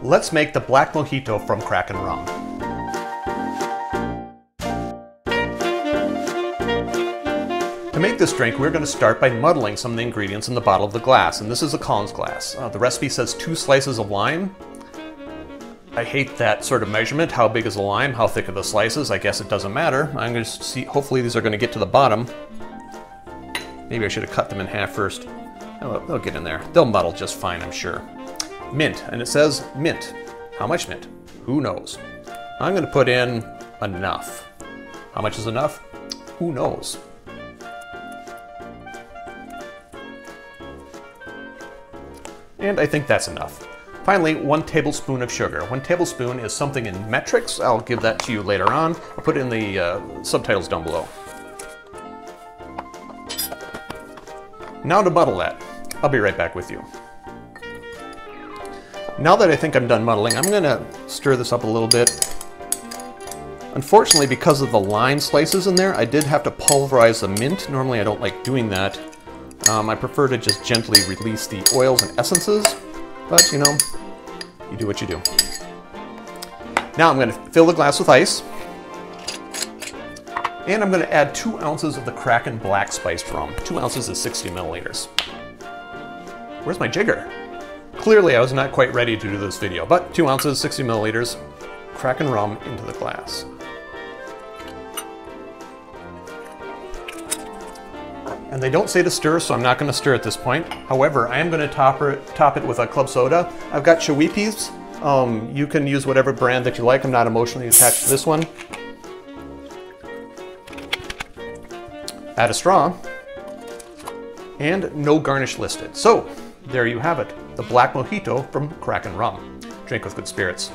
Let's make the Black Mojito from Kraken Rum. To make this drink, we're going to start by muddling some of the ingredients in the bottle of the glass, and this is a Collins glass. The recipe says 2 slices of lime. I hate that sort of measurement. How big is the lime? How thick are the slices? I guess it doesn't matter. I'm going to see, hopefully these are going to get to the bottom. Maybe I should have cut them in half first. Oh, they'll get in there. They'll muddle just fine, I'm sure. Mint, and it says mint. How much mint? Who knows? I'm going to put in enough. How much is enough? Who knows? And I think that's enough. Finally, 1 tablespoon of sugar. 1 tablespoon is something in metrics. I'll give that to you later on. I'll put it in the subtitles down below. Now to muddle that. I'll be right back with you. Now that I think I'm done muddling, I'm going to stir this up a little bit. Unfortunately, because of the lime slices in there, I did have to pulverize the mint. Normally I don't like doing that. I prefer to just gently release the oils and essences, but you know, you do what you do. Now I'm going to fill the glass with ice, and I'm going to add 2 ounces of the Kraken black spiced rum. 2 ounces is 60 milliliters. Where's my jigger? Clearly I was not quite ready to do this video, but 2 ounces, 60 milliliters, Kraken rum into the glass. And they don't say to stir, so I'm not going to stir at this point. However, I am going to top it with a club soda. I've got Chewippies. You can use whatever brand that you like. I'm not emotionally attached to this one. Add a straw. And no garnish listed. So, there you have it. The Black Mojito from Kraken Rum. Drink with good spirits.